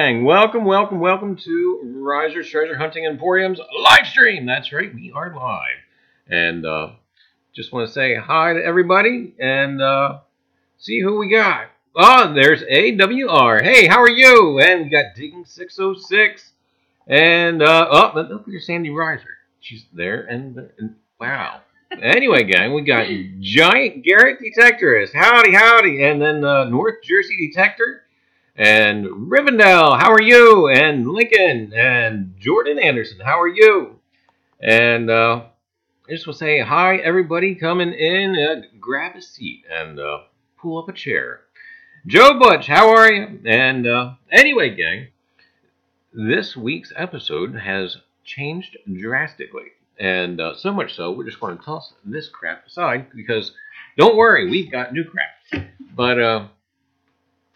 gang. Welcome to Reiser's Treasure Hunting Emporium's live stream. That's right, we are live. And just want to say hi to everybody and see who we got. Oh, there's AWR. Hey, how are you? And we got Digging 606. And look at Sandy Reiser. She's there and wow. Anyway, gang, we got Giant Garrett Detectorist. Howdy. And then North Jersey Detector. And Rivendell, how are you? And Lincoln and Jordan Anderson, how are you? And I just want to say hi, everybody coming in. Grab a seat and pull up a chair. Joe Butch, how are you? And anyway, gang, this week's episode has changed drastically. And so much so, we're just going to toss this crap aside because don't worry, we've got new crap. But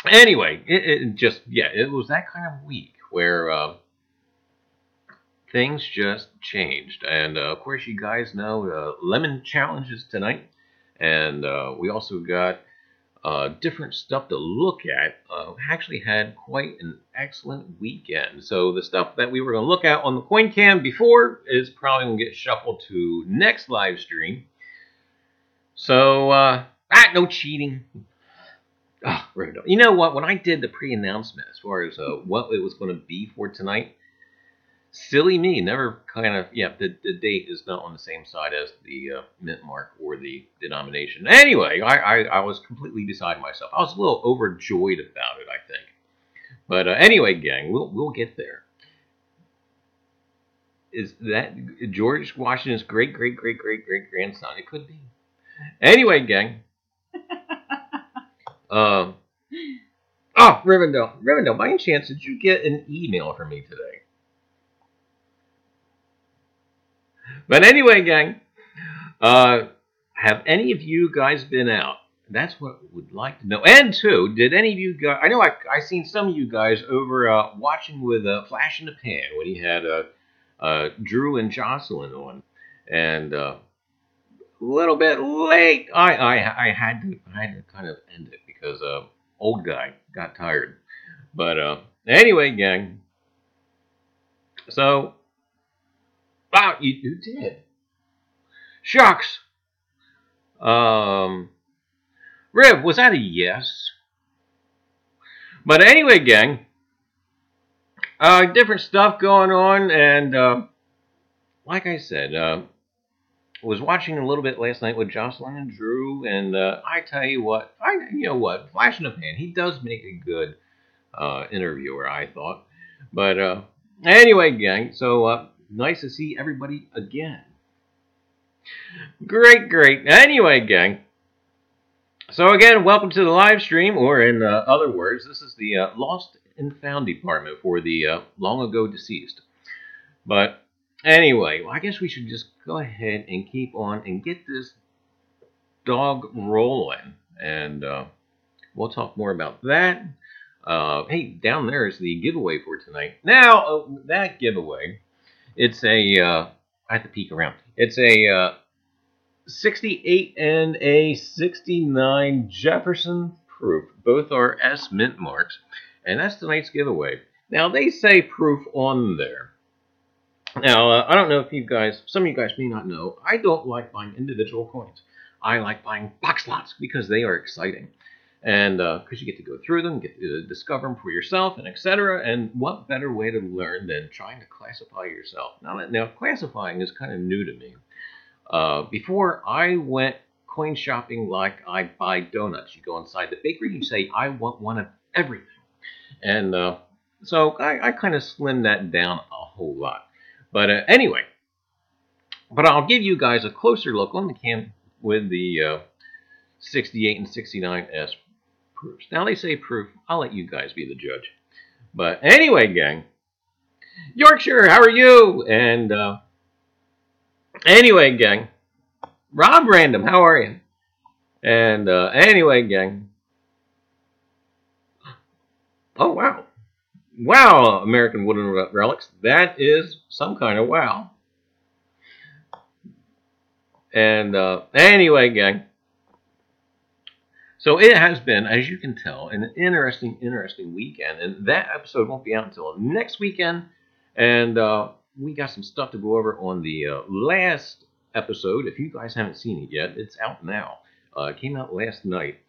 anyway, it was that kind of week where things just changed. And of course, you guys know Lemon Challenges tonight. And we also got different stuff to look at. Actually had quite an excellent weekend. So the stuff that we were going to look at on the coin cam before is probably going to get shuffled to next live stream. So, no cheating. Oh, you know what? When I did the pre-announcement as far as what it was going to be for tonight, silly me, never kind of, the date is not on the same side as the mint mark or the denomination. Anyway, I was completely beside myself. I was a little overjoyed about it, I think. But anyway, gang, we'll get there. Is that George Washington's great grandson? It could be. Anyway, gang. Rivendell, by any chance, did you get an email from me today? But anyway, gang, have any of you guys been out? That's what we'd like to know. And two, did any of you guys, I know I seen some of you guys over watching with Flash in the Pan when he had Drew and Jocelyn on. And a little bit late, I had to kind of end it because old guy got tired. But anyway, gang. So, wow, you did. Shucks. Riv, was that a yes? But anyway, gang. Different stuff going on, and like I said, was watching a little bit last night with Jocelyn and Drew, and I tell you what, Flash in the Pan, he does make a good interviewer, I thought. But anyway, gang, so nice to see everybody again. Great. Anyway, gang, so again, welcome to the live stream, or in other words, this is the Lost and Found department for the long ago deceased. But anyway, I guess we should just go ahead and keep on and get this dog rolling. And we'll talk more about that. Hey, down there is the giveaway for tonight. Now, that giveaway, it's a, I have to peek around. It's a 68 and a 69 Jefferson proof. Both are S mint marks. And that's tonight's giveaway. Now, they say proof on there. Now, I don't know if some of you guys may not know, I don't like buying individual coins. I like buying box lots because they are exciting. And because you get to go through them, get to discover them for yourself, and etc. And what better way to learn than trying to classify yourself? Now classifying is kind of new to me. Before I went coin shopping like I buy donuts. You go inside the bakery, you say, I want one of everything. And so I kind of slimmed that down a whole lot. But anyway, I'll give you guys a closer look on the cam with the 68 and 69S proofs. Now they say proof. I'll let you guys be the judge. But anyway, gang, Yorkshire, how are you? And anyway, gang, Rob Random, how are you? And anyway, gang. Oh, wow. Wow, American Wooden Relics. That is some kind of wow. And anyway, gang. So it has been, as you can tell, an interesting weekend. And that episode won't be out until next weekend. And we got some stuff to go over on the last episode. If you guys haven't seen it yet, it's out now. It came out last night.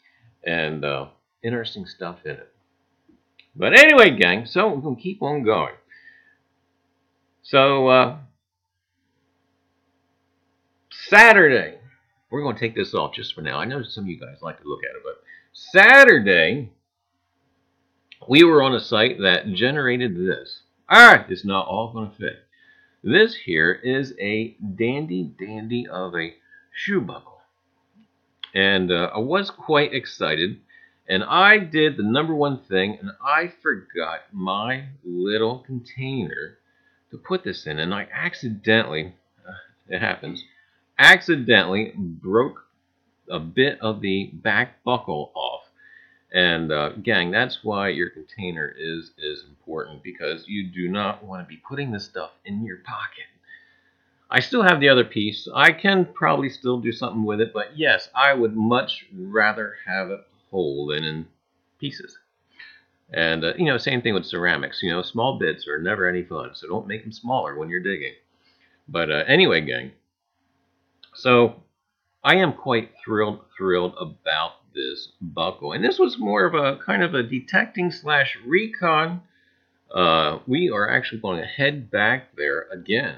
And interesting stuff in it. But anyway, gang, so we're going to keep on going. So, Saturday. We're going to take this off just for now. I know some of you guys like to look at it, but Saturday, we were on a site that generated this. Alright, it's not all going to fit. This here is a dandy of a shoe buckle. And I was quite excited. And I did the number one thing, and I forgot my little container to put this in. And I accidentally, it happens, accidentally broke a bit of the back buckle off. And gang, that's why your container is important, because you do not want to be putting this stuff in your pocket. I still have the other piece. I can probably still do something with it, but yes, I would much rather have it whole than in pieces. And you know, same thing with ceramics. You know, small bits are never any fun, so don't make them smaller when you're digging. But anyway, gang. So I am quite thrilled about this buckle, and this was more of a kind of a detecting / recon. We are actually going to head back there again,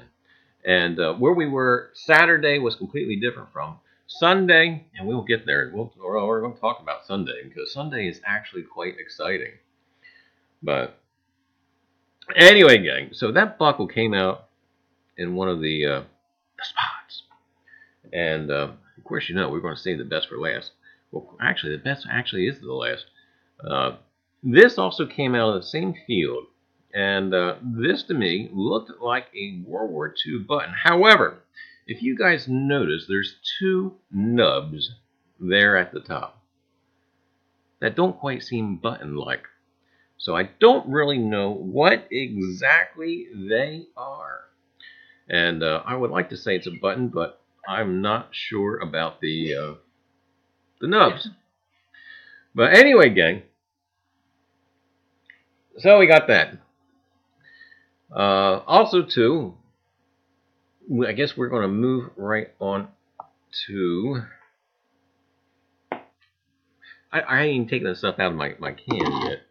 and where we were Saturday was completely different from Sunday, and we will get there. We're going to talk about Sunday, because Sunday is actually quite exciting. But anyway, gang, so that buckle came out in one of the spots, and of course, you know, we're going to save the best for last. Well, actually, the best actually is the last. This also came out of the same field, and this to me looked like a World War II button. However, if you guys notice, there's two nubs there at the top that don't quite seem button-like. So I don't really know what exactly they are. And I would like to say it's a button, but I'm not sure about the nubs. But anyway, gang. So we got that. Also, too, I guess we're going to move right on to... I ain't even taken the stuff out of my can yet.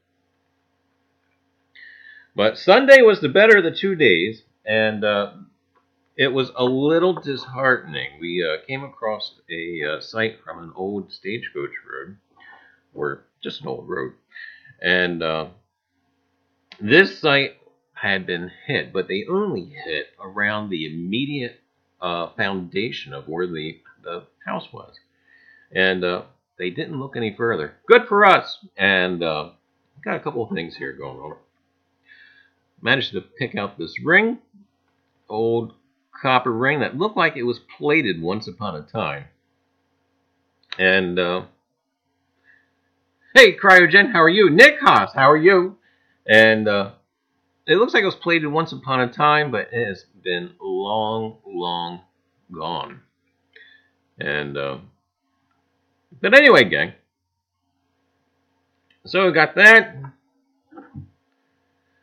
But Sunday was the better of the 2 days, and it was a little disheartening. We came across a site from an old stagecoach road, or just an old road, and this site had been hit, but they only hit around the immediate foundation of where the house was, and they didn't look any further. Good for us. And got a couple of things here going on. Managed to pick out this ring, old copper ring that looked like it was plated once upon a time. And hey, Cryogen, how are you? Nick Haas, how are you? And it looks like it was plated once upon a time, but it has been long gone. And but anyway, gang. So we got that.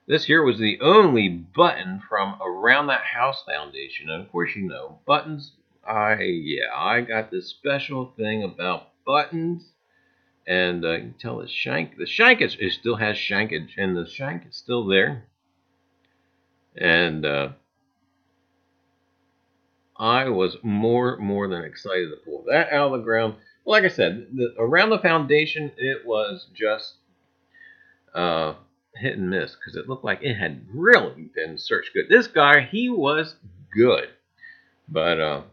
This here was the only button from around that house foundation. And of course, you know, buttons. I got this special thing about buttons. And you can tell the shank it still has shankage, and the shank is still there. And I was more than excited to pull that out of the ground. Like I said, around the foundation, it was just hit and miss, because it looked like it had really been searched good. This guy, he was good, but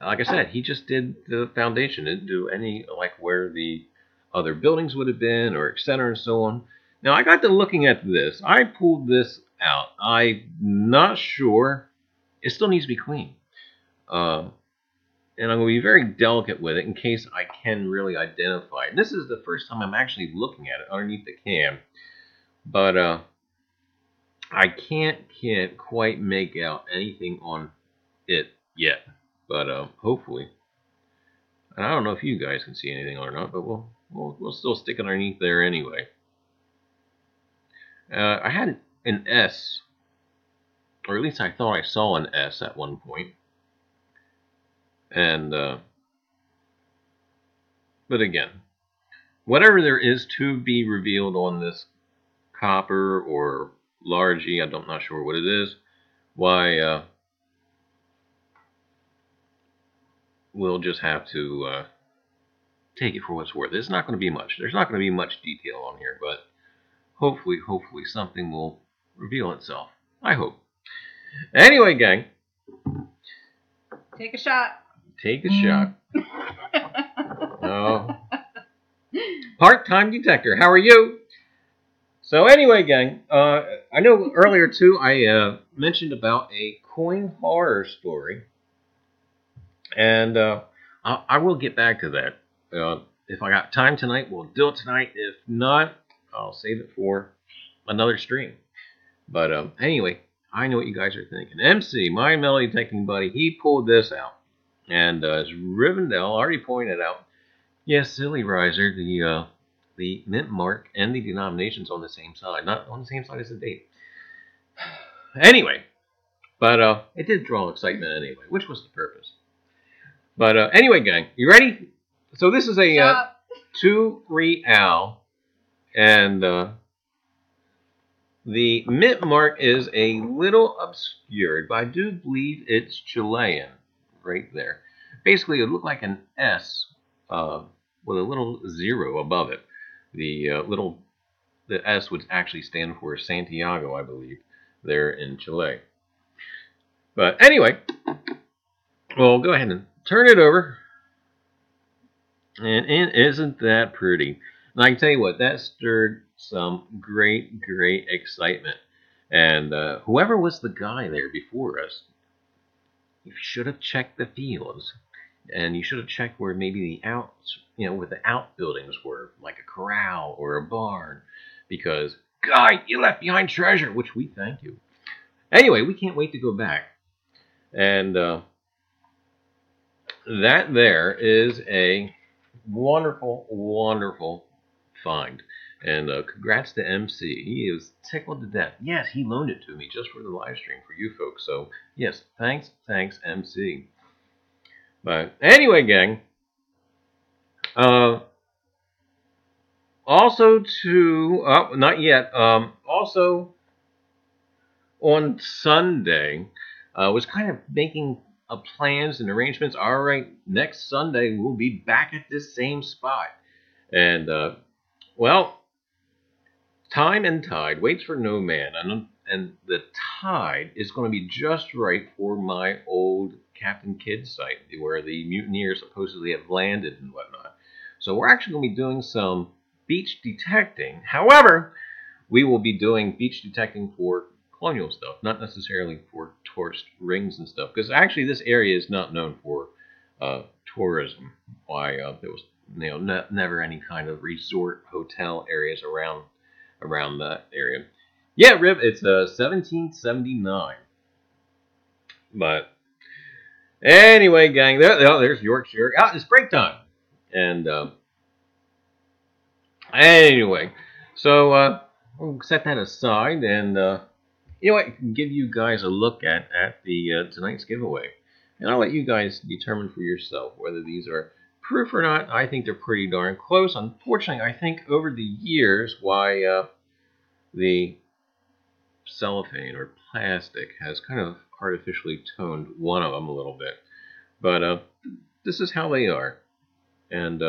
like I said, he just did the foundation. Didn't do any, like, where the other buildings would have been, or etc. and so on. Now, I got to looking at this. I pulled this out. I'm not sure. It still needs to be cleaned. And I'm going to be very delicate with it in case I can really identify it. This is the first time I'm actually looking at it underneath the can. But I can't quite make out anything on it yet. But hopefully And I don't know if you guys can see anything or not, but we'll still stick it underneath there anyway. I had an S, or at least I thought I saw an S at one point. And but again, whatever there is to be revealed on this copper or large E, I'm not sure what it is. Why, we'll just have to take it for what it's worth. It's not going to be much. There's not going to be much detail on here, but hopefully something will reveal itself. I hope. Anyway, gang. Take a shot. Take a shot. Oh. Part-time detector. How are you? So anyway, gang. I know earlier, too, I mentioned about a coin horror story. And I will get back to that. If I got time tonight, we'll do it tonight. If not, I'll save it for another stream. But anyway, I know what you guys are thinking. MC, my melody detecting buddy, he pulled this out. And as Rivendell already pointed out, yes, silly Reiser, the mint mark and the denomination's on the same side. Not on the same side as the date. Anyway, but it did draw excitement anyway, which was the purpose. But anyway, gang, you ready? So this is a 2 real, and the mint mark is a little obscured, but I do believe it's Chilean right there. Basically, it looked like an S with a little 0 above it. The S would actually stand for Santiago, I believe, there in Chile. But anyway, we'll go ahead and turn it over. And isn't that pretty? And I can tell you what, that stirred some great excitement. And whoever was the guy there before us, you should have checked the fields. And you should have checked where maybe where the outbuildings were, like a corral or a barn. Because, guy, you left behind treasure, which we thank you. Anyway, we can't wait to go back. And that there is a wonderful find. And congrats to MC. He is tickled to death. Yes, he loaned it to me just for the live stream for you folks. So, yes, thanks, MC. But anyway, gang. Also not yet. Also on Sunday, was kind of making plans and arrangements. All right, next Sunday we'll be back at this same spot. And well, time and tide waits for no man, and the tide is going to be just right for my old Captain Kidd site, where the mutineers supposedly have landed and whatnot. So we're actually going to be doing some beach detecting. However, we will be doing beach detecting for colonial stuff, not necessarily for tourist rings and stuff, because actually this area is not known for tourism. Why there was never any kind of resort hotel areas around that area. Yeah, Rip, it's 1779. But anyway, gang, there's Yorkshire. It's break time. And anyway, so we'll set that aside, and you know what? I can give you guys a look at the tonight's giveaway, and I'll let you guys determine for yourself whether these are proof or not. I think they're pretty darn close. Unfortunately, I think over the years, why the cellophane or plastic has kind of artificially toned one of them a little bit, but this is how they are. And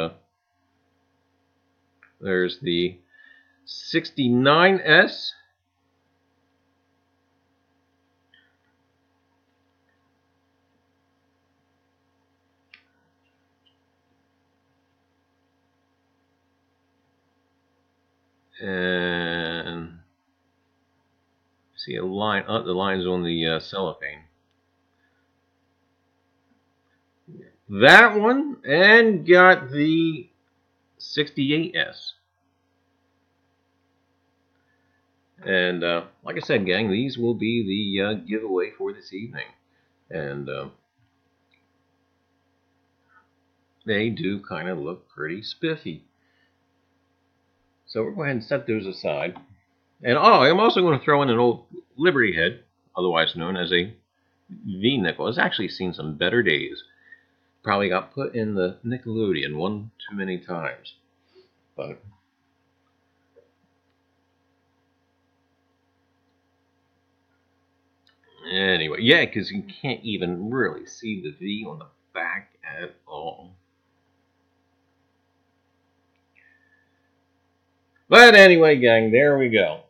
there's the 69S. And see a line. Oh, the line's on the cellophane. That one, and got the 68S. And like I said, gang, these will be the giveaway for this evening. And they do kind of look pretty spiffy. So we'll go ahead and set those aside. And I'm also going to throw in an old Liberty head, otherwise known as a V-nickel. It's actually seen some better days. Probably got put in the Nickelodeon one too many times. But anyway, yeah, because you can't even really see the V on the back at all. But anyway, gang, there we go.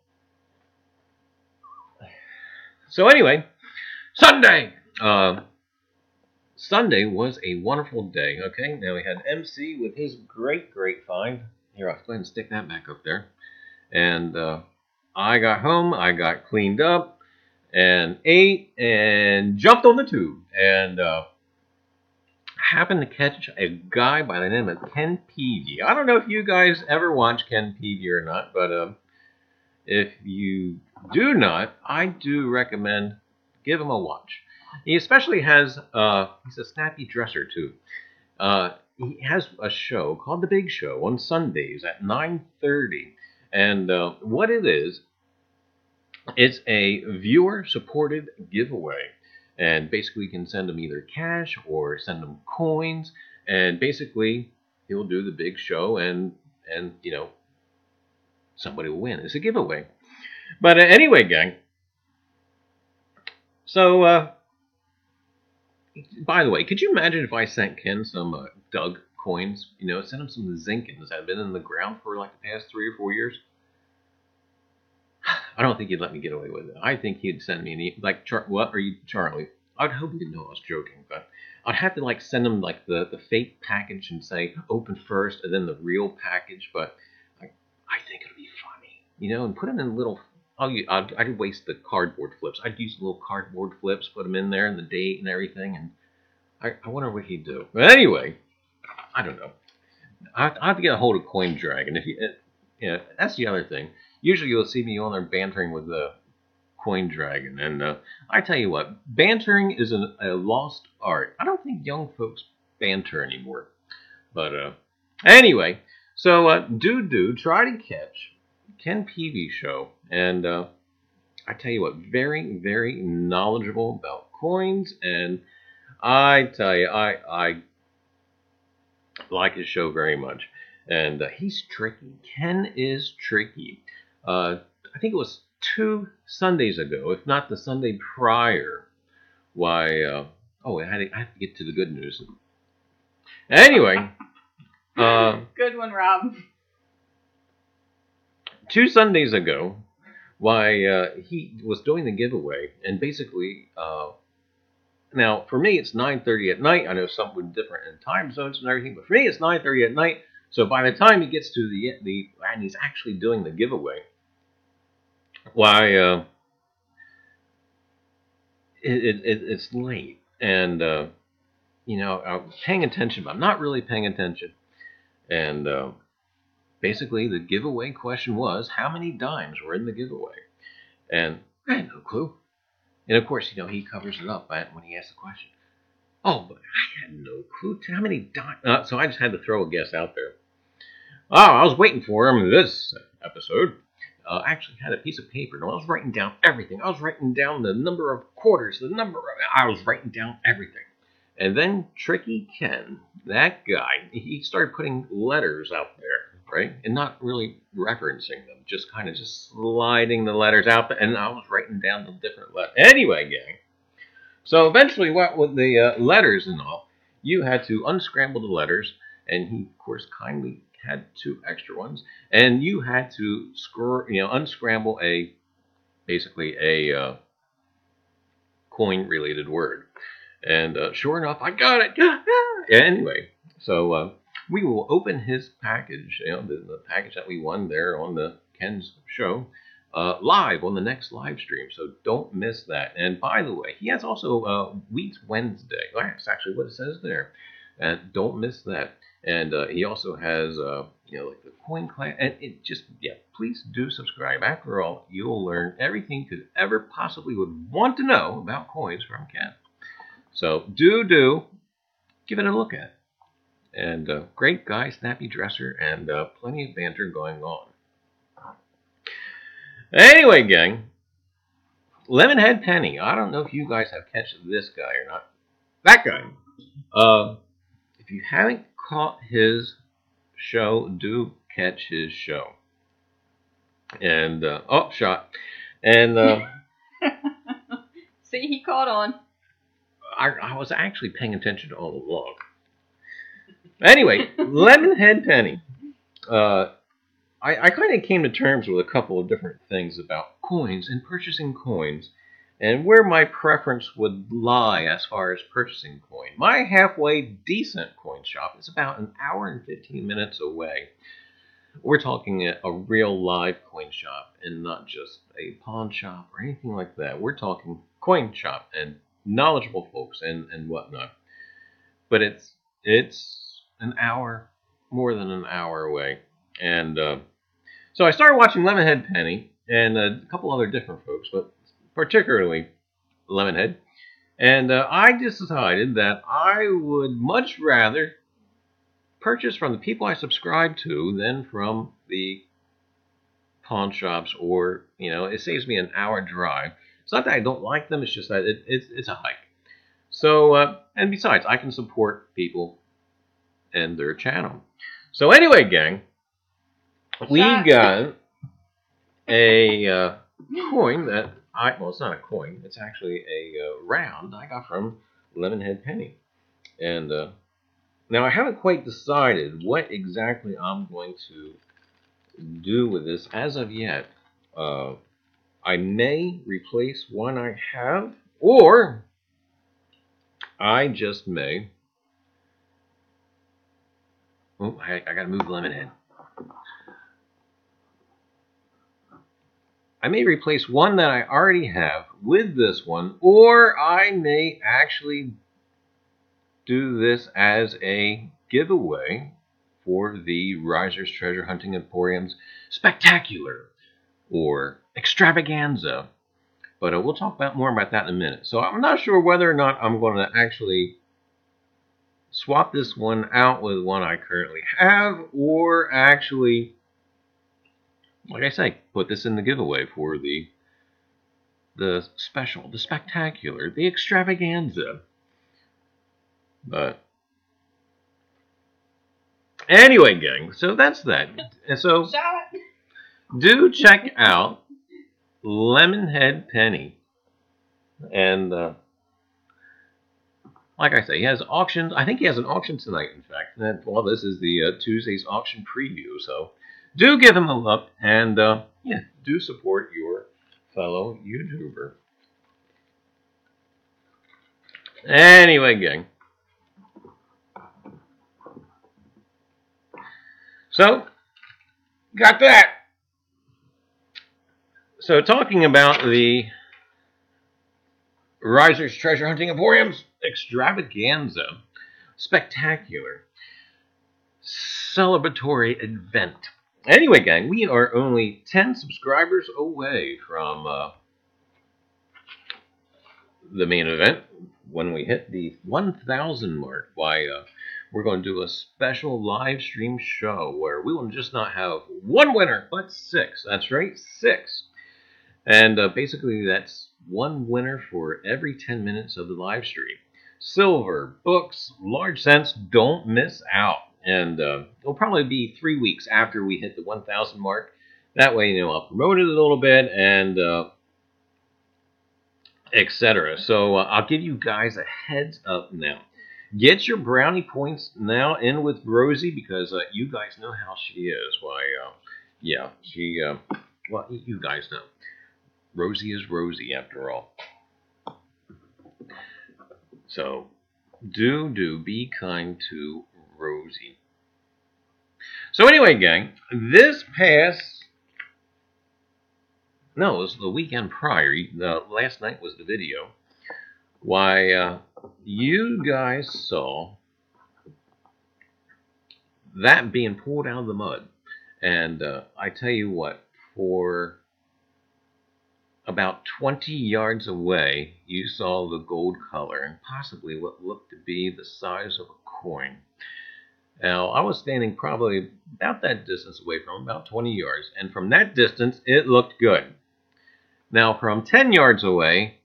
So anyway, Sunday! Sunday was a wonderful day, okay? Now we had MC with his great find. Here, I'll go ahead and stick that back up there. And I got home, I got cleaned up, and ate, and jumped on the tube. And happened to catch a guy by the name of Ken Peavy. I don't know if you guys ever watch Ken Peavy or not, but if you do not, I do recommend give him a watch. He especially has, he's a snappy dresser too. He has a show called The Big Show on Sundays at 9:30. And what it is, it's a viewer-supported giveaway. And basically you can send him either cash or send him coins. And basically he'll do the big show and you know, somebody will win. It's a giveaway. But anyway, gang. So, by the way, could you imagine if I sent Ken some Doug coins? You know, sent him some Zinkins that have been in the ground for like the past 3 or 4 years. I don't think he'd let me get away with it. I think he'd send me like, what are you, Charlie? I'd hope he didn't know I was joking, but I'd have to like send him like the fake package and say open first and then the real package. But I think it'd be funny, you know, and put them in little. I'd waste the cardboard flips. I'd use little cardboard flips, put them in there, and the date and everything, and I wonder what he'd do. But anyway, I don't know. I have to get a hold of Coin Dragon. If you, that's the other thing. Usually you'll see me on there bantering with the Coin Dragon, and I tell you what, bantering is a lost art. I don't think young folks banter anymore. But anyway, so do try to catch Ken Peavy show, and I tell you what, very knowledgeable about coins, and I tell you, I like his show very much, and he's tricky. Ken is tricky. I think it was 2 Sundays ago, if not the Sunday prior. Why? I have to get to the good news. Anyway, good one, Rob. 2 Sundays ago, why he was doing the giveaway, and basically, now for me it's 9:30 at night. I know some would different in time zones and everything, but for me it's 9:30 at night. So by the time he gets to the and he's actually doing the giveaway, why it's late, and you know, I'm paying attention, but I'm not really paying attention, and basically the giveaway question was how many dimes were in the giveaway, and I had no clue. And of course, you know, he covers it up when he asks the question. Oh, but I had no clue how many dimes. So I just had to throw a guess out there. Oh, I was waiting for him this episode. I actually had a piece of paper, and I was writing down everything. I was writing down the number of quarters, I was writing down everything. And then Tricky Ken, that guy, he started putting letters out there, right? And not really referencing them, just kind of just sliding the letters out there, and I was writing down the different letters. Anyway, gang. So eventually, what with the letters and all, you had to unscramble the letters, and he, of course, kindly had 2 extra ones, and you had to unscramble basically a coin-related word. And sure enough, I got it. Anyway, so we will open his package, the package that we won there on the Ken's show, live on the next live stream. So don't miss that. And by the way, he has also Wheat Wednesday. That's actually what it says there. And don't miss that. And he also has, like the coin class. And it just, please do subscribe. After all, you'll learn everything you could ever possibly would want to know about coins from Ken. So do give it a look at. And great guy, snappy dresser, and plenty of banter going on. Anyway, gang, Lemonhead Penny. I don't know if you guys have catch this guy or not. That guy. If you haven't caught his show, do catch his show. And shot. And see, he caught on. I was actually paying attention all along. Anyway, Lemonhead Penny. I kind of came to terms with a couple of different things about coins and purchasing coins, and where my preference would lie as far as purchasing coin. My halfway decent coin shop is about an hour and 15 minutes away. We're talking a real live coin shop and not just a pawn shop or anything like that. We're talking coin shop and knowledgeable folks and whatnot. But it's an hour, more than an hour away. And so I started watching Lemonhead Penny and a couple other different folks, but particularly Lemonhead. And I decided that I would much rather purchase from the people I subscribe to than from the pawn shops, or, it saves me an hour drive. It's not that I don't like them, it's just that it's a hike. So, and besides, I can support people and their channel. So anyway, gang, we got a coin that well, it's not a coin, it's actually a round I got from Lemonhead Penny. And now I haven't quite decided what exactly I'm going to do with this as of yet. I may replace one I have, or I just may. Oh, I gotta move Lemonhead. I may replace one that I already have with this one, or I may actually do this as a giveaway for the Reiser's Treasure Hunting Emporium's Spectacular or Extravaganza. But we'll talk more about that in a minute. So I'm not sure whether or not I'm going to actually swap this one out with one I currently have, or actually, like I say, put this in the giveaway for the special, the Spectacular, the Extravaganza. But anyway, gang, so that's that. And so do check out Lemonhead Penny. And like I say, he has auctions. I think he has an auction tonight, in fact. And, well, this is the Tuesday's auction preview. So do give him a look, and yeah, do support your fellow YouTuber. Anyway, gang. So, got that. So, talking about the Reiser's Treasure Hunting Emporium's Extravaganza, Spectacular, celebratory event. Anyway, gang, we are only 10 subscribers away from the main event. When we hit the 1,000 mark, we're going to do a special live stream show where we will just not have one winner, but 6. That's right, 6. And basically, that's one winner for every 10 minutes of the live stream. Silver, books, large cents, don't miss out. And it'll probably be 3 weeks after we hit the 1,000 mark. That way, I'll promote it a little bit and etc. So I'll give you guys a heads up now. Get your brownie points now in with Rosie, because you guys know how she is. Why, yeah, she, well, you guys know. Rosie is Rosie, after all. So, do be kind to Rosie. So anyway, gang, this past... No, it was the weekend prior. Last night was the video. Why, you guys saw that being pulled out of the mud. And I tell you what, for about 20 yards away, you saw the gold color and possibly what looked to be the size of a coin. Now, I was standing probably about that distance away from him, about 20 yards, and from that distance, it looked good. Now, from 10 yards away,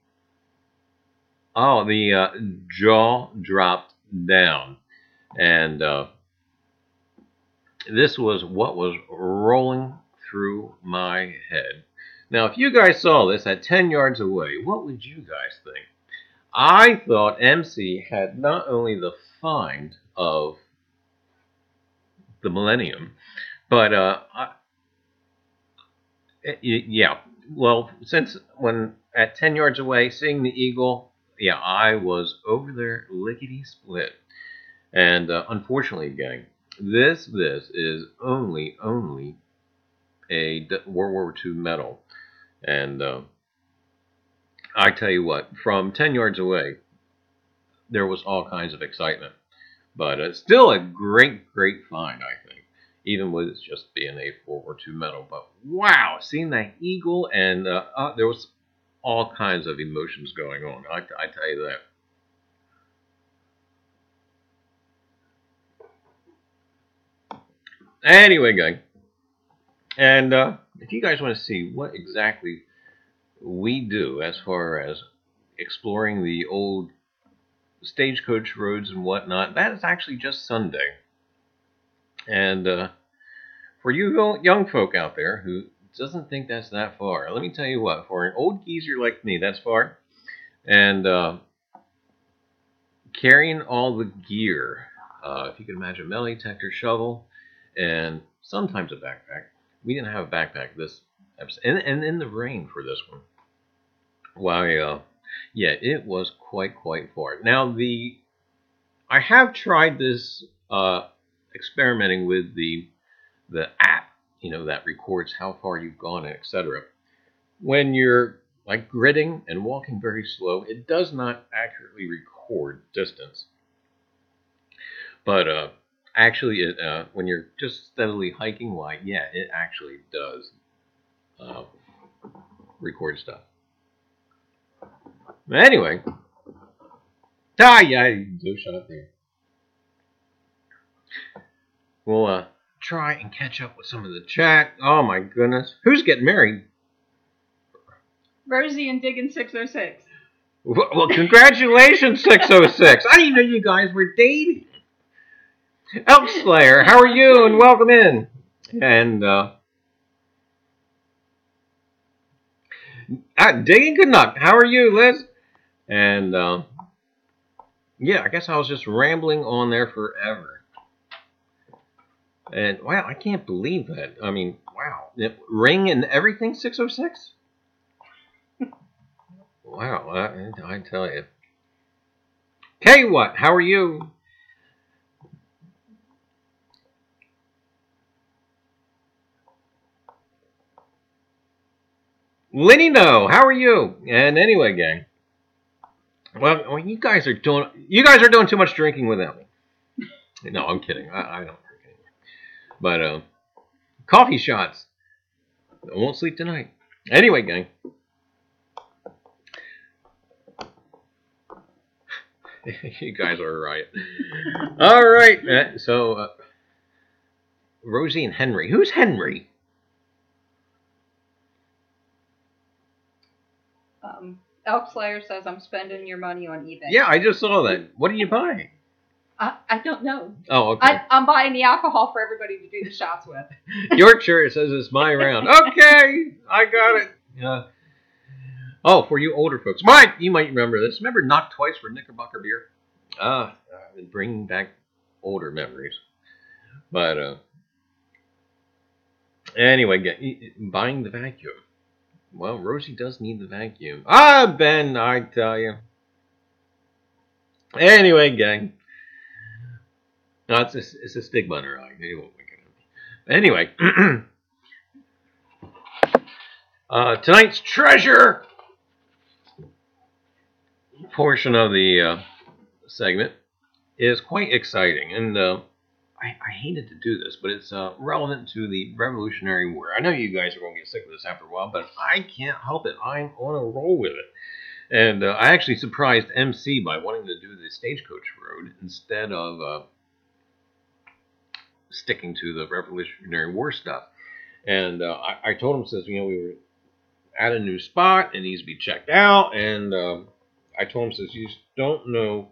oh, the jaw dropped down, and this was what was rolling through my head. Now, if you guys saw this at 10 yards away, what would you guys think? I thought MC had not only the find of the millennium, but yeah. Well, since when at 10 yards away, seeing the eagle, yeah, I was over there lickety split. And unfortunately, gang, this is only a World War II medal, and I tell you what, from 10 yards away, there was all kinds of excitement. But it's still a great find, I think, even with it just being a World War II medal. But wow, seeing that eagle, and there was all kinds of emotions going on. I tell you that. Anyway, gang, and if you guys want to see what exactly we do as far as exploring the old stagecoach roads and whatnot, that is actually just Sunday. And for you young folk out there who doesn't think that's that far, let me tell you what, for an old geezer like me, that's far. And carrying all the gear, if you can imagine, metal detector, shovel, and sometimes a backpack. We didn't have a backpack this episode, and in the rain for this one. Why, yeah, it was quite far. Now, I have tried this experimenting with the app, that records how far you've gone, etc. When you're like gridding and walking very slow, it does not accurately record distance. But actually, when you're just steadily hiking, why, yeah, it actually does record stuff. Anyway, yeah, no shot there. We'll try and catch up with some of the chat. Oh my goodness, who's getting married? Rosie and Diggin 606. Well, congratulations, 606. I didn't know you guys were dating. Elk Slayer, how are you? And welcome in. And Digging Good Luck, how are you, Liz? And yeah, I guess I was just rambling on there forever. And wow, I can't believe that. I mean, wow, ring and everything, 606. Wow, I tell you. Hey, what? How are you? Lenny, no. How are you? And anyway, gang. Well, you guys are doing too much drinking without me. No, I'm kidding. I don't drink anymore. But coffee shots. I won't sleep tonight. Anyway, gang. You guys are a riot. All right. So, Rosie and Henry. Who's Henry? Elk Slayer says I'm spending your money on eBay. Yeah, I just saw that. What are you buying? I don't know. Oh, okay. I'm buying the alcohol for everybody to do the shots with. Yorkshire says it's my round. Okay, I got it. Yeah. Oh, for you older folks, Mike, you might remember this. Remember Knock Twice for Knickerbocker beer? Bringing back older memories. But anyway, buying the vacuum. Well, Rosie does need the vacuum. Ben, I tell you. Anyway, gang. No, it's a stigma in her eye. It won't make it. Anyway, tonight's treasure portion of the segment is quite exciting, and I hated to do this, but it's relevant to the Revolutionary War. I know you guys are going to get sick of this after a while, but I can't help it. I'm on a roll with it. And I actually surprised MC by wanting to do the Stagecoach Road instead of sticking to the Revolutionary War stuff. And I told him, says, we were at a new spot, it needs to be checked out. And I told him, says, you just don't know,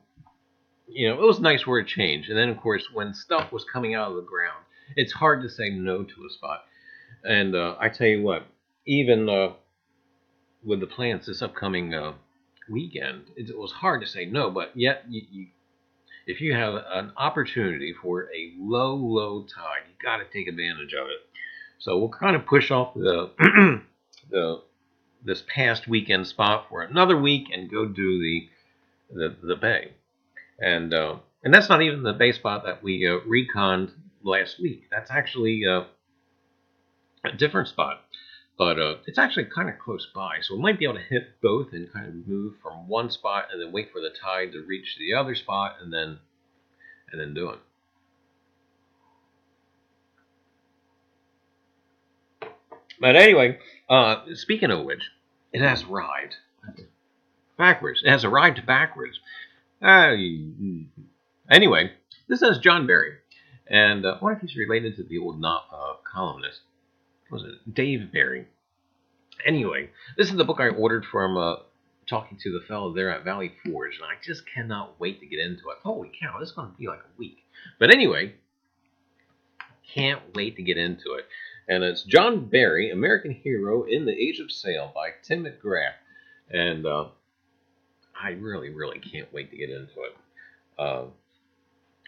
it was nice for a change. And then, of course, when stuff was coming out of the ground, it's hard to say no to a spot. And I tell you what, even with the plans this upcoming weekend, it was hard to say no. But yet, if you have an opportunity for a low tide, you got to take advantage of it. So we'll kind of push off the this past weekend spot for another week and go do the bay. And that's not even the bay spot that we reconned last week. That's actually a different spot, but it's actually kind of close by, so we might be able to hit both and kind of move from one spot and then wait for the tide to reach the other spot and then do it. But anyway, speaking of which, it has arrived backwards. It has arrived backwards. Anyway, this is John Barry, and I wonder if he's related to the old columnist. Was it Dave Barry? Anyway, this is the book I ordered from talking to the fellow there at Valley Forge, and I just cannot wait to get into it. Holy cow, this is going to be like a week. But anyway, can't wait to get into it. And it's John Barry, American Hero in the Age of Sail by Tim McGrath. And I really can't wait to get into it.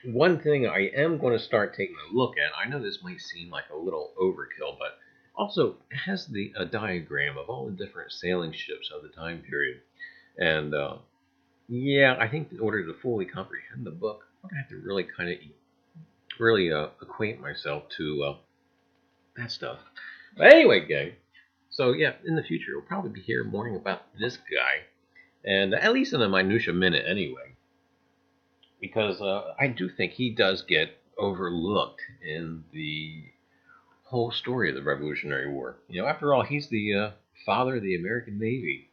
One thing I am going to start taking a look at, I know this might seem like a little overkill, but also it has a diagram of all the different sailing ships of the time period. And yeah, I think in order to fully comprehend the book, I'm going to have to really kind of acquaint myself to that stuff. But anyway, gang, so yeah, in the future, we'll probably be hearing more about this guy, and at least in a minutia minute anyway, because I do think he does get overlooked in the whole story of the Revolutionary War. After all, he's the father of the American Navy,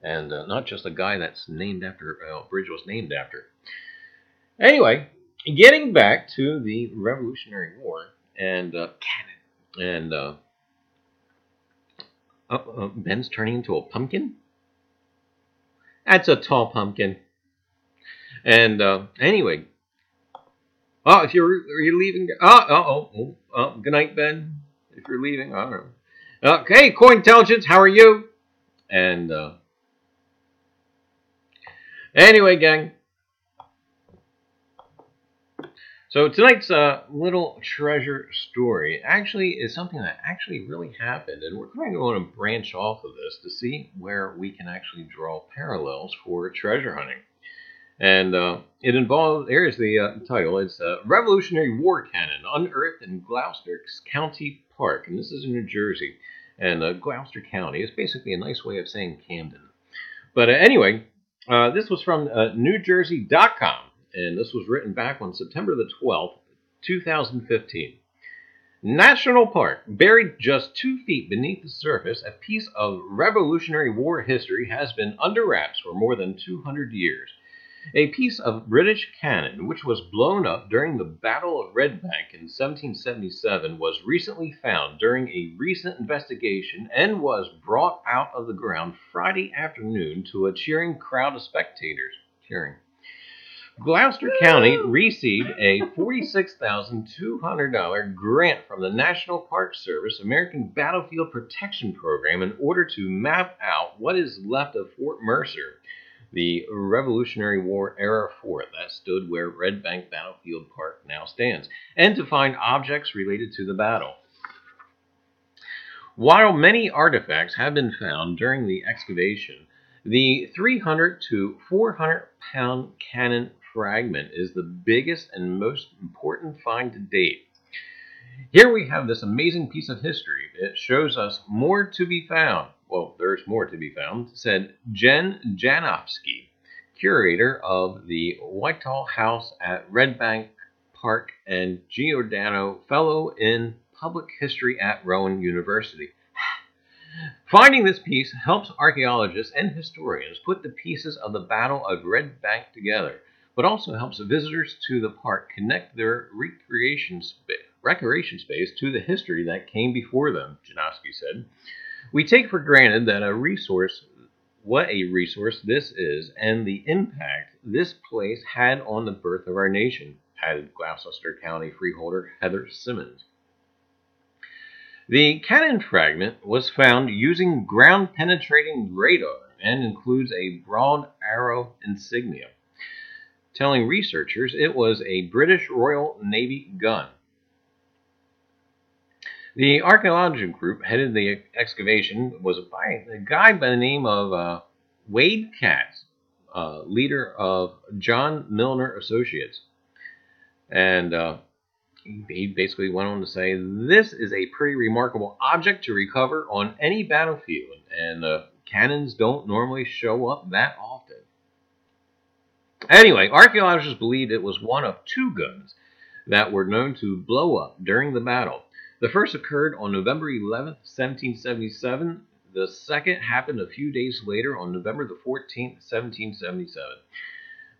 and not just a guy that's named after, bridge was named after. Anyway, getting back to the Revolutionary War and cannon. And Ben's turning into a pumpkin? That's a tall pumpkin. And anyway, if are you leaving? Good night, Ben. If you're leaving, I don't know. Okay, Core Intelligence, how are you? And anyway, gang. So tonight's little treasure story actually is something that actually really happened, and we're kind of going to branch off of this to see where we can actually draw parallels for treasure hunting. And it involves, here's the title, it's Revolutionary War Cannon Unearthed in Gloucester County Park, and this is in New Jersey. And Gloucester County is basically a nice way of saying Camden. But anyway, this was from NewJersey.com. And this was written back on September the 12th, 2015. National Park. Buried just 2 feet beneath the surface, a piece of Revolutionary War history has been under wraps for more than 200 years. A piece of British cannon, which was blown up during the Battle of Red Bank in 1777, was recently found during a recent investigation and was brought out of the ground Friday afternoon to a cheering crowd of spectators. Gloucester County received a $46,200 grant from the National Park Service American Battlefield Protection Program in order to map out what is left of Fort Mercer, the Revolutionary War era fort that stood where Red Bank Battlefield Park now stands, and to find objects related to the battle. While many artifacts have been found during the excavation, the 300 to 400 pound cannon fragment is the biggest and most important find to date. Here we have this amazing piece of history. It shows us more to be found. Well, there's more to be found, said Jen Janofsky, curator of the Whitehall House at Red Bank Park and Giordano Fellow in Public History at Rowan University. Finding this piece helps archaeologists and historians put the pieces of the Battle of Red Bank together. but also helps visitors to the park connect their recreation space to the history that came before them, Janowski said. We take for granted that what a resource this is, and the impact this place had on the birth of our nation, added Gloucester County freeholder Heather Simmons. The cannon fragment was found using ground-penetrating radar and includes a broad arrow insignia, telling researchers it was a British Royal Navy gun. The archaeological group headed the excavation was by a guy by the name of Wade Katz, leader of John Milner Associates. And he basically went on to say, this is a pretty remarkable object to recover on any battlefield, and cannons don't normally show up that often. Anyway, archaeologists believe it was one of two guns that were known to blow up during the battle. The first occurred on November 11th, 1777. The second happened a few days later on November the 14th, 1777.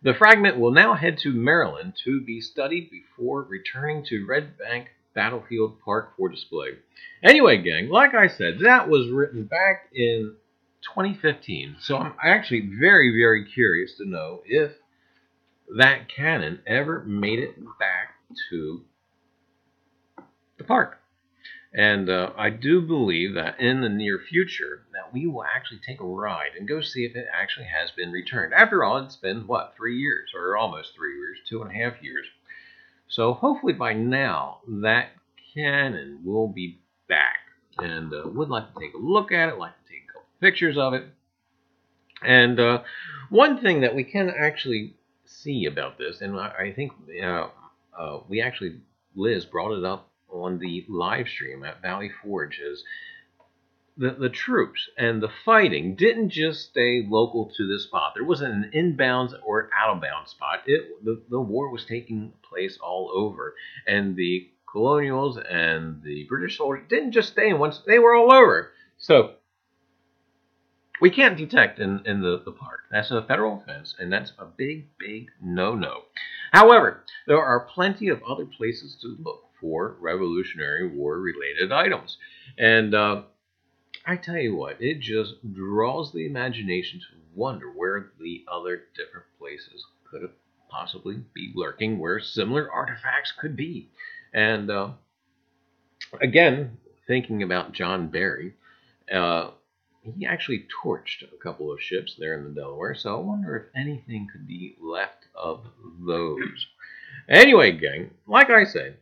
The fragment will now head to Maryland to be studied before returning to Red Bank Battlefield Park for display. Anyway, gang, like I said, that was written back in 2015. So I'm actually very, very curious to know if that cannon ever made it back to the park. And I do believe that in the near future that we will actually take a ride and go see if it actually has been returned. After all, it's been, 3 years, or almost 3 years, 2.5 years. So hopefully by now that cannon will be back. And would like to take a look at it, like to take a couple pictures of it. And one thing that we can actually see about this, and I think we actually, Liz brought it up on the live stream at Valley Forge, is the troops and the fighting didn't just stay local to this spot. There wasn't an inbound or out-of-bound spot. The war was taking place all over, and the colonials and the British soldiers didn't just stay in one. They were all over. So we can't detect in the park. That's a federal offense, and that's a big, big no-no. However, there are plenty of other places to look for Revolutionary War-related items. And I tell you what, it just draws the imagination to wonder where the other different places could have possibly be lurking, where similar artifacts could be. And again, thinking about John Barry, he actually torched a couple of ships there in the Delaware, so I wonder if anything could be left of those. Anyway, gang, like I said,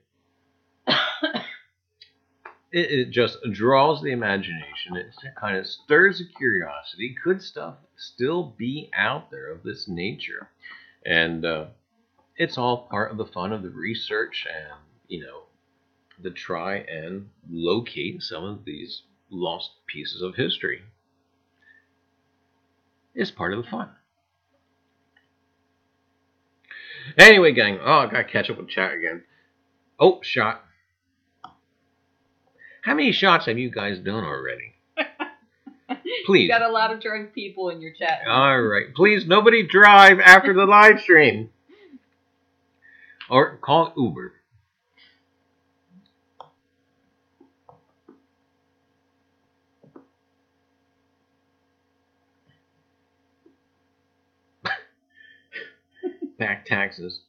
it just draws the imagination. It kind of stirs the curiosity. Could stuff still be out there of this nature? And it's all part of the fun of the research and, the try and locate some of these lost pieces of history. It's part of the fun. Anyway, gang. Oh, I gotta catch up with chat again. Oh, shot. How many shots have you guys done already? Please. You got a lot of drunk people in your chat. All right. Please, nobody drive after the live stream. Or call Uber. Back taxes.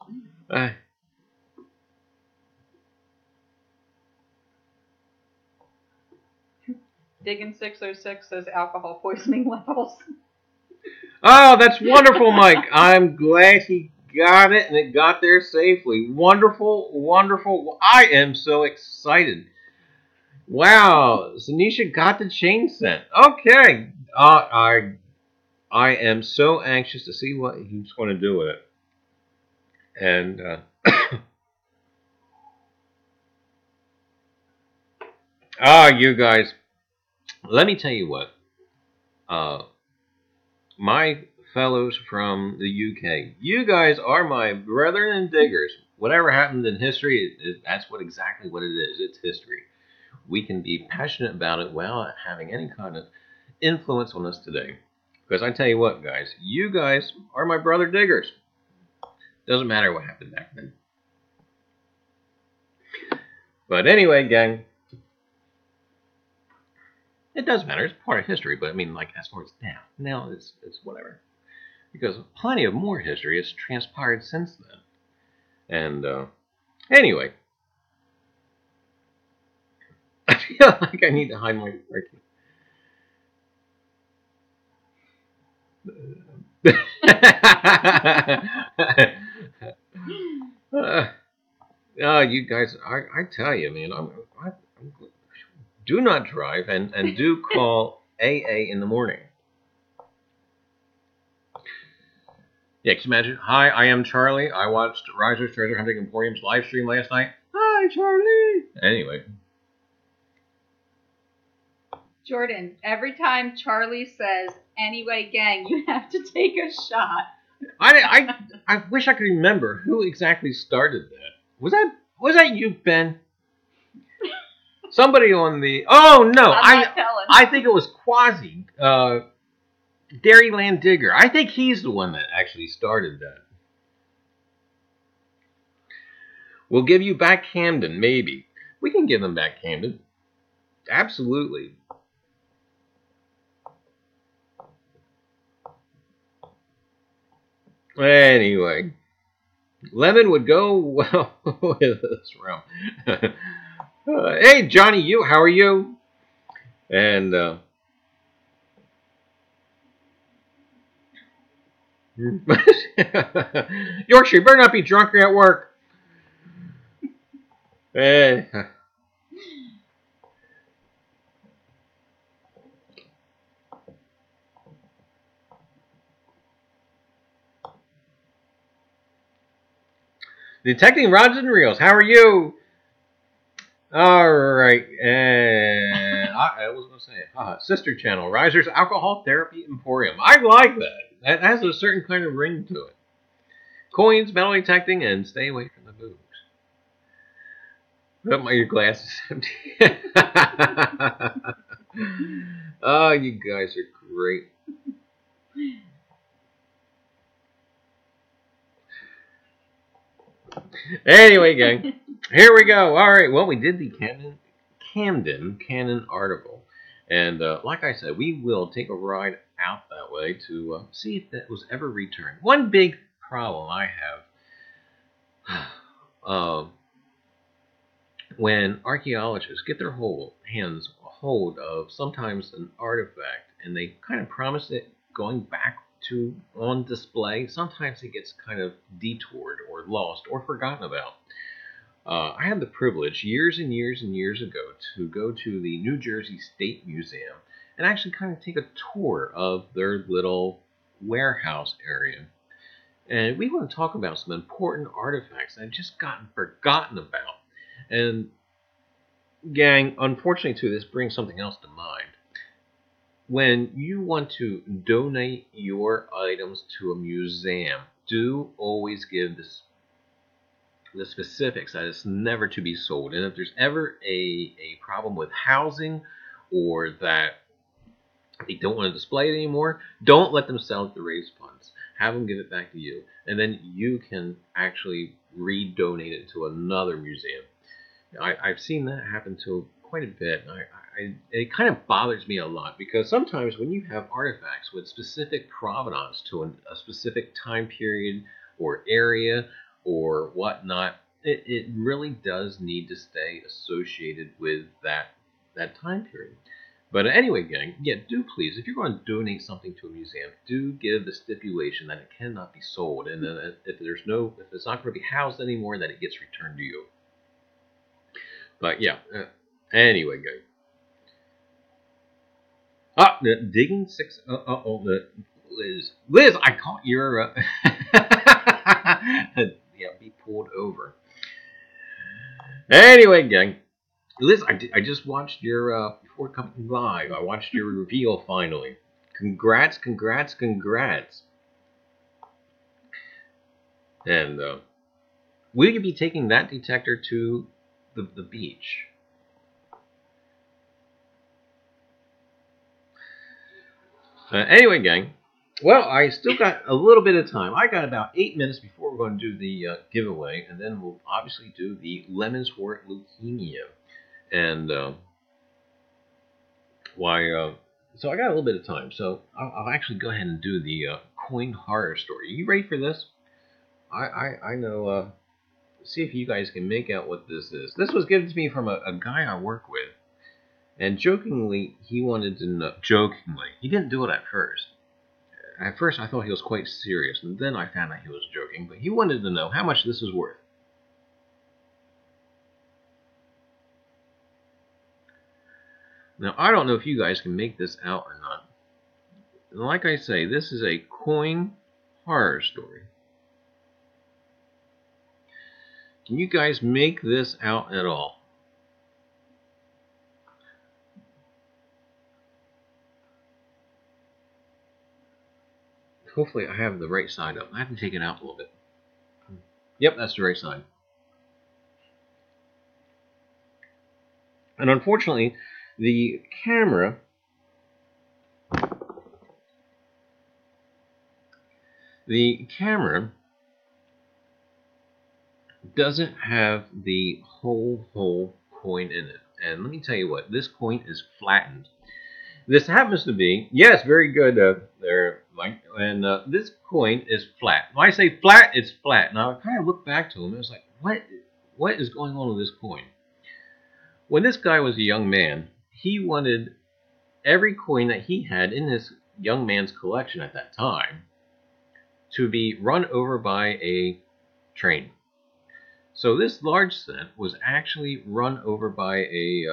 Diggin 606 says alcohol poisoning levels. Oh, that's wonderful, Mike. I'm glad he got it and it got there safely. Wonderful, wonderful. I am so excited. Wow, Zanisha got the chain sent. Okay. I am so anxious to see what he's going to do with it. And you guys, let me tell you what. My fellows from the UK, you guys are my brethren and diggers. Whatever happened in history, that's exactly what it is. It's history. We can be passionate about it without having any kind of influence on us today. Because I tell you what, guys, you guys are my brother diggers. Doesn't matter what happened back then. But anyway, gang, it does matter. It's part of history. But I mean, like, as far as now it's whatever. Because plenty of more history has transpired since then. And anyway, I feel like I need to hide my freaking. You guys, I tell you, man, I'm do not drive and do call AA in the morning. Yeah, can you imagine? Hi, I am Charlie. I watched Reiser's Treasure Hunting Emporium's live stream last night. Hi, Charlie. Anyway. Jordan, every time Charlie says, anyway, gang, you have to take a shot. I wish I could remember who exactly started that. Was that you, Ben? Somebody on the... Oh, no. I'm not telling. I think it was Quasi. Dairyland Digger. I think he's the one that actually started that. We'll give you back Camden, maybe. We can give them back Camden. Absolutely. Anyway. Lemon would go well with this room. Hey, Johnny, how are you? And, Yorkshire, you better not be drunk or at work. Detecting rods and reels. How are you? All right. And I was going to say, sister channel, Reiser's Alcohol Therapy Emporium. I like that. That has a certain kind of ring to it. Coins, metal detecting, and stay away from the booze. Put your glasses empty. Oh, you guys are great. Anyway, gang, here we go. All right, well, we did the Camden Cannon article. And like I said, we will take a ride out that way to see if that was ever returned. One big problem I have when archaeologists get their hands hold of sometimes an artifact and they kind of promise it going back to on display, sometimes it gets kind of detoured or lost or forgotten about. I had the privilege years and years and years ago to go to the New Jersey State Museum and actually kind of take a tour of their little warehouse area. And we want to talk about some important artifacts that have just gotten forgotten about. And gang, unfortunately too, this brings something else to mind. When you want to donate your items to a museum, do always give the specifics that it's never to be sold. And if there's ever a problem with housing or that they don't want to display it anymore, don't let them sell it to raise funds. Have them give it back to you. And then you can actually redonate it to another museum. I've seen that happen to quite a bit. It kind of bothers me a lot because sometimes when you have artifacts with specific provenance to a specific time period or area or whatnot, it really does need to stay associated with that time period. But anyway, gang, yeah, do please, if you're going to donate something to a museum, do give the stipulation that it cannot be sold, and then if it's not going to be housed anymore, that it gets returned to you. But yeah, anyway, guys. Digging six. Liz, I caught your. Yeah, be pulled over. Anyway, gang. Liz, I just watched your before coming live. I watched your reveal finally. Congrats. And will you be taking that detector to the beach? Anyway, gang, Well, I still got a little bit of time. I got about 8 minutes before we're going to do the giveaway, and then we'll obviously do the lemons for leukemia. And why? So I got a little bit of time. So I'll actually go ahead and do the coin horror story. Are you ready for this? I know. See if you guys can make out what this is. This was given to me from a guy I work with, and jokingly he wanted to know. Jokingly, he didn't do it at first. At first, I thought he was quite serious, and then I found out he was joking. But he wanted to know how much this is worth. Now, I don't know if you guys can make this out or not. Like I say, this is a coin horror story. Can you guys make this out at all? Hopefully I have the right side up. I have to take it out a little bit. Yep, that's the right side. And unfortunately, the camera doesn't have the whole coin in it. And let me tell you what, this coin is flattened. This happens to be, yes, very good there, Mike. And this coin is flat. When I say flat, it's flat. Now I kind of look back to him and it's like, what is going on with this coin? When this guy was a young man, he wanted every coin that he had in his young man's collection at that time to be run over by a train. So this large set was actually run over by a,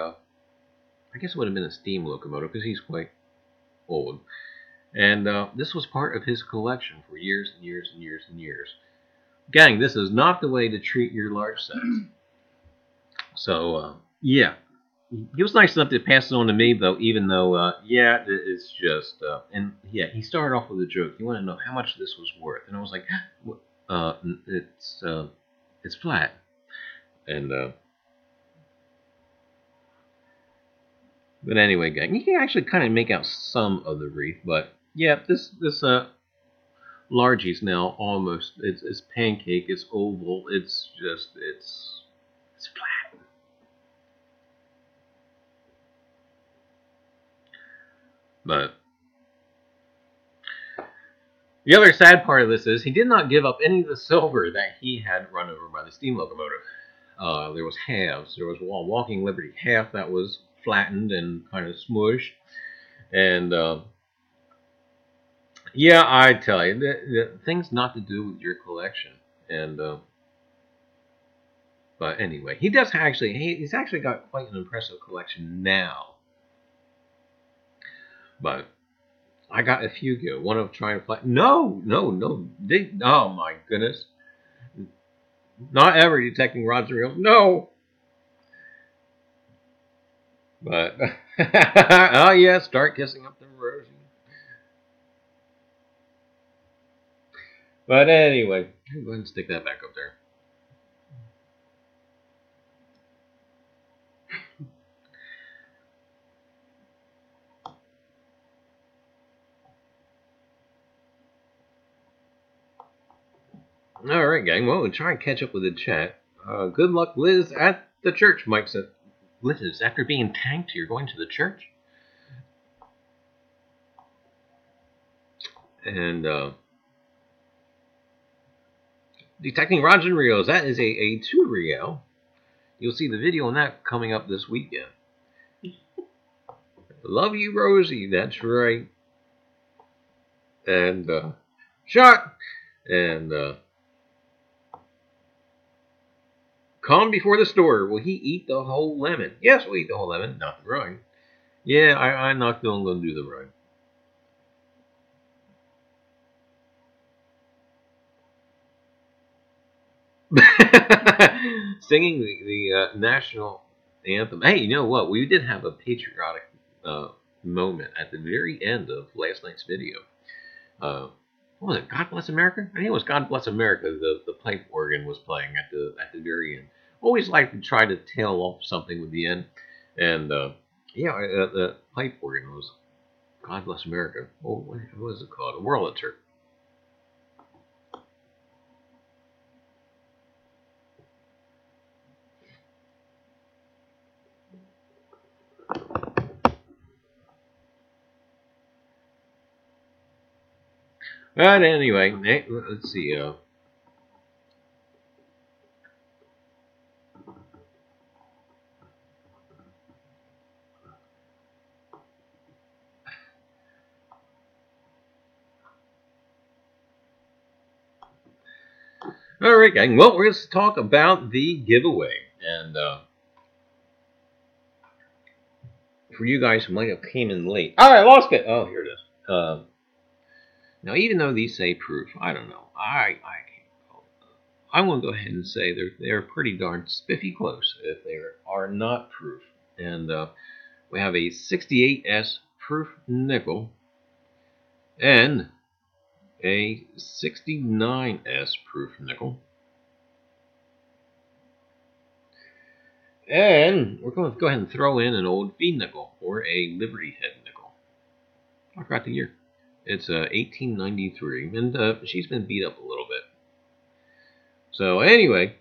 I guess it would have been a steam locomotive because he's quite old. And this was part of his collection for years and years and years and years. Gang, this is not the way to treat your large sets. So, yeah. He was nice enough to pass it on to me, though, even though, yeah, it's just, and yeah, he started off with a joke. He wanted to know how much this was worth. And I was like, it's flat. And, but anyway, gang, you can actually kind of make out some of the wreath, but yeah, this largie's now almost, it's pancake, it's oval, it's just, it's flat. But the other sad part of this is he did not give up any of the silver that he had run over by the steam locomotive. There was halves. There was Walking Liberty half that was flattened and kind of smushed. And yeah, I tell you, the things not to do with your collection. And but anyway, he's actually got quite an impressive collection now. But I got a few go. One of trying to flatten. No. Oh my goodness. Not ever detecting rods and reels. No. But oh yeah, start kissing up the rosy. But anyway, go ahead and stick that back up there. All right, gang. Well, we'll try and catch up with the chat. Good luck, Liz, at the church. Mike said, Liz, after being tanked, you're going to the church? And detecting rods and reels. That is a 2 reel. You'll see the video on that coming up this weekend. Love you, Rosie. That's right. And shot. And calm before the store. Will he eat the whole lemon? Yes, we'll eat the whole lemon. Not the rind. Yeah, I'm not going to do the rind. Singing the national anthem. Hey, you know what? We did have a patriotic moment at the very end of last night's video. What was it? God Bless America? I think it was God Bless America. The pipe organ was playing at the very end. Always like to try to tail off something with the end, and yeah, the pipe organ was God bless America. Oh, what is it called? A Wurlitzer. But anyway, let's see. All right, gang. Well, we're going to talk about the giveaway. And for you guys who might have came in late. Oh, I lost it. Oh, here it is. Now, even though these say proof, I don't know. I'm going to go ahead and say they're pretty darn spiffy close if they are not proof. And we have a 68S proof nickel and a 69S proof nickel. And we're going to go ahead and throw in an old V nickel or a Liberty Head nickel. I forgot the year. It's 1893, and she's been beat up a little bit. So anyway,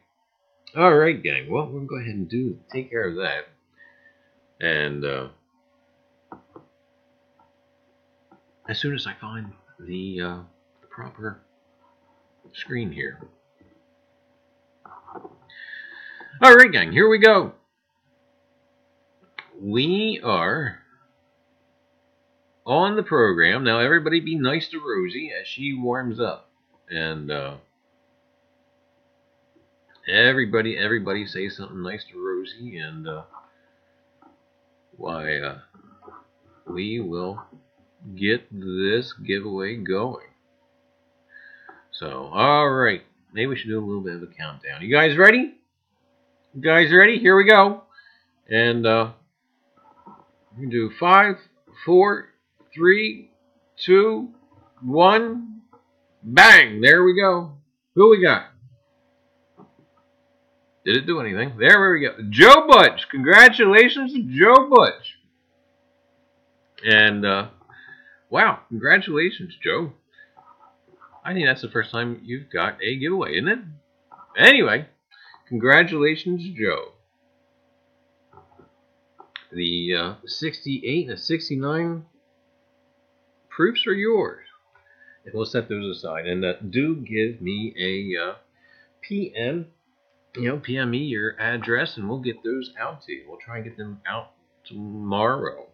all right, gang. Well, we're going to go ahead and take care of that. And as soon as I find the proper screen here. All right, gang. Here we go. We are on the program now. Everybody, be nice to Rosie as she warms up, and everybody say something nice to Rosie, and we will get this giveaway going. So, all right, maybe we should do a little bit of a countdown. You guys ready? You guys ready? Here we go. And we're gonna do 5, 4, 3, 2, 1. Bang! There we go. Who we got? Did it do anything? There we go. Joe Butch. Congratulations to Joe Butch. And wow, congratulations, Joe. I think that's the first time you've got a giveaway, isn't it? Anyway, congratulations, Joe. The 68 and 69 proofs are yours. And we'll set those aside. And do give me a PM. PM me your address, and we'll get those out to you. We'll try and get them out tomorrow.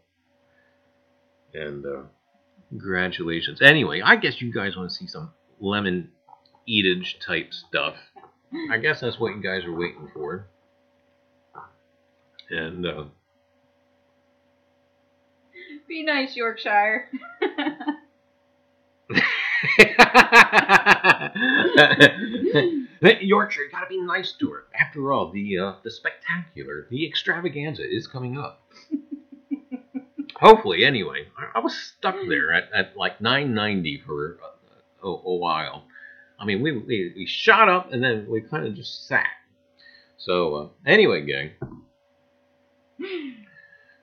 And congratulations. Anyway, I guess you guys want to see some lemon eatage type stuff. I guess that's what you guys are waiting for. And be nice, Yorkshire. Yorkshire, you gotta be nice to her. After all, the spectacular, the extravaganza is coming up. Hopefully, anyway. I was stuck there at like 990 for a while. I mean, we shot up and then we kind of just sat. So anyway, gang.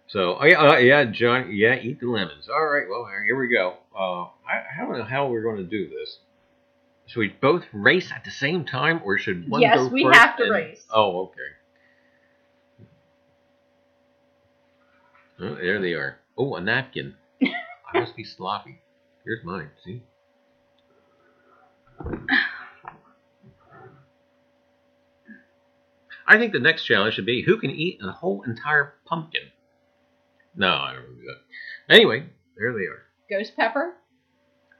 So yeah, John, yeah, eat the lemons. All right, well, here we go. I don't know how we're going to do this. Should we both race at the same time, or should one go first? Yes, we have to race. Oh, okay. Oh, there they are. Oh, a napkin. I must be sloppy. Here's mine. See? I think the next challenge should be who can eat a whole entire pumpkin. No, I don't do that. Anyway, there they are. Ghost pepper.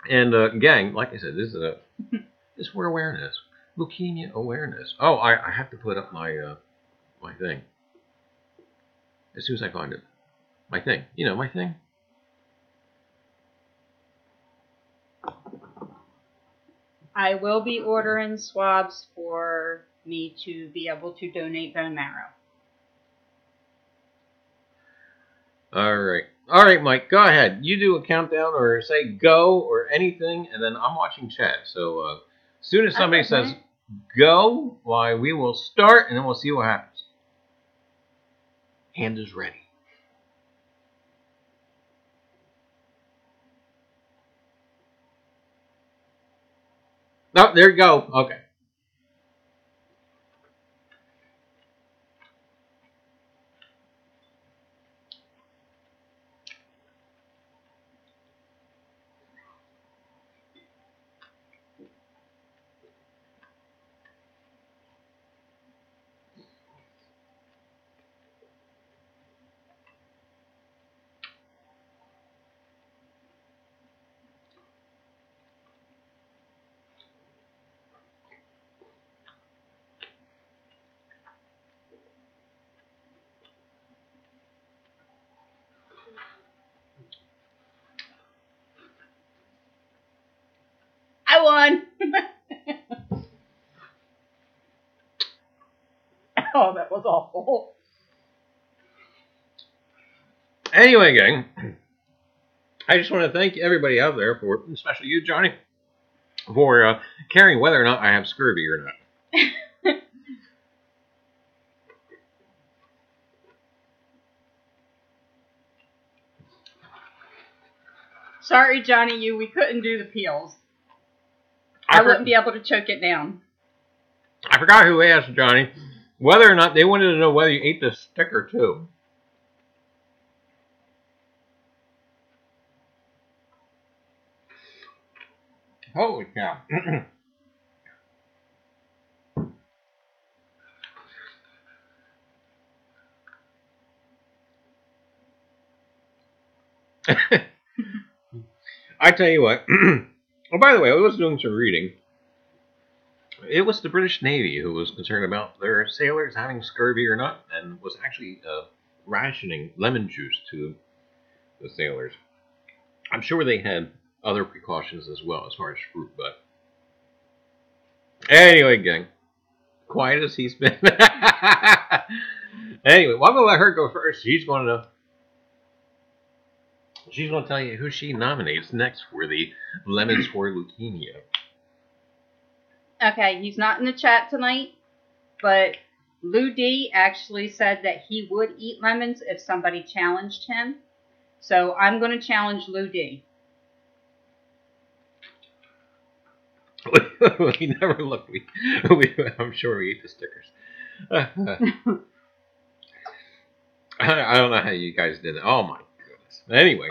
And gang, like I said, this is for awareness, leukemia awareness. Oh, I have to put up my my thing as soon as I find it. My thing, my thing. I will be ordering swabs for me to be able to donate bone marrow. All right, Mike. Go ahead. You do a countdown, or say go, or anything, and then I'm watching chat. So as soon as somebody says go, why we will start, and then we'll see what happens. Hand is ready. Oh, there you go. Okay. I won. Oh, that was awful. Anyway, gang, I just want to thank everybody out there for, especially you, Johnny, for caring whether or not I have scurvy or not. Sorry, Johnny, we couldn't do the peels. I wouldn't be able to choke it down. I forgot who asked Johnny whether or not they wanted to know whether you ate the sticker too. Holy cow. I tell you what. Oh, by the way, I was doing some reading. It was the British Navy who was concerned about their sailors having scurvy or not, and was actually rationing lemon juice to the sailors. I'm sure they had other precautions as well as far as fruit, but anyway, gang, quiet as he's been. Anyway, well, I'm gonna let her go first. She's going to tell you who she nominates next for the Lemons for Leukemia. Okay, he's not in the chat tonight, but Lou D actually said that he would eat lemons if somebody challenged him. So I'm going to challenge Lou D. We never look. I'm sure we eat the stickers. I don't know how you guys did it. Oh my goodness. Anyway.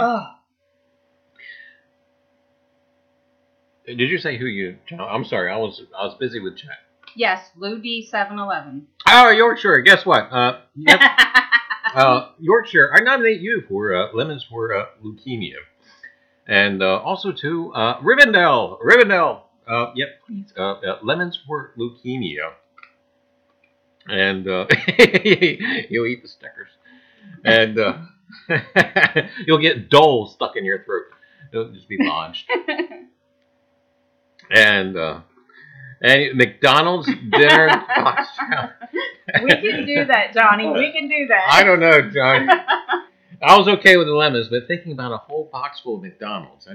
Did you say who you? I'm sorry. I was busy with chat. Yes, Lou D 711. Oh, Yorkshire. Guess what? Yorkshire. I nominate you for Lemons for Leukemia, and also to Rivendell. Rivendell. Yep. Please. Lemons for Leukemia, and you'll eat the stickers, and you'll get dole stuck in your throat. It'll just be lodged. And McDonald's dinner. We can do that, Johnny. We can do that. I don't know, John. I was okay with the lemons, but thinking about a whole box full of McDonald's,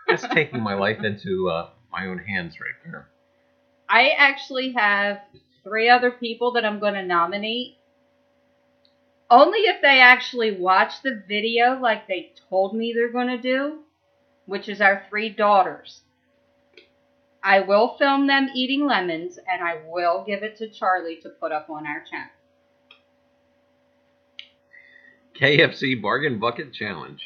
that's taking my life into my own hands right there. I actually have 3 other people that I'm going to nominate. Only if they actually watch the video like they told me they're going to do, which is our 3 daughters. I will film them eating lemons, and I will give it to Charlie to put up on our channel. KFC Bargain Bucket Challenge.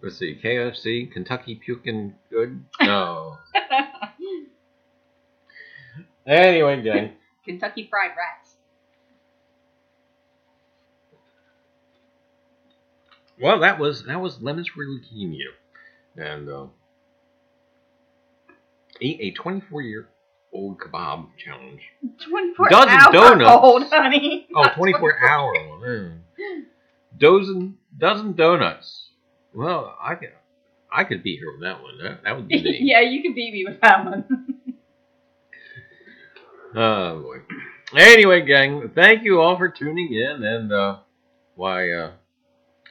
Let's see. KFC, Kentucky Pukin' Good? No. Anyway, gang. Kentucky Fried Rats. Well, that was Lemons for Leukemia, and eat a 24-year-old kebab challenge. 24 dozen hour donuts. Old, honey. Oh, 24-hour one. Dozen donuts. Well, I could beat her with that one. That would be me. Yeah, you could beat me with that one. Oh boy. Anyway, gang, thank you all for tuning in, and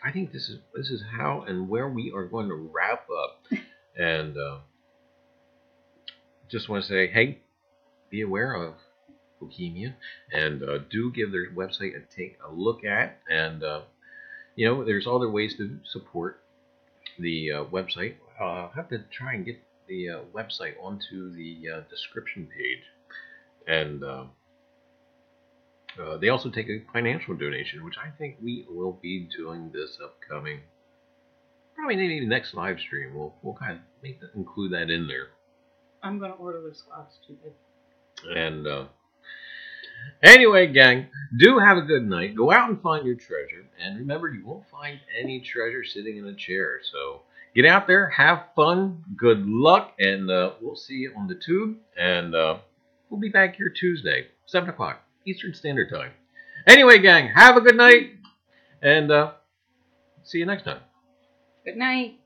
I think this is how and where we are going to wrap up. And just want to say, hey, be aware of leukemia, and do give their website a take a look at. And there's other ways to support the website. I'll have to try and get the website onto the description page. And they also take a financial donation, which I think we will be doing this upcoming, probably maybe next live stream. We'll kind of include that in there. I'm gonna order this glass too. And anyway, gang, do have a good night. Go out and find your treasure, and remember, you won't find any treasure sitting in a chair. So get out there, have fun, good luck, and we'll see you on the tube. And we'll be back here Tuesday, 7 o'clock Eastern Standard Time. Anyway, gang, have a good night, and see you next time. Good night.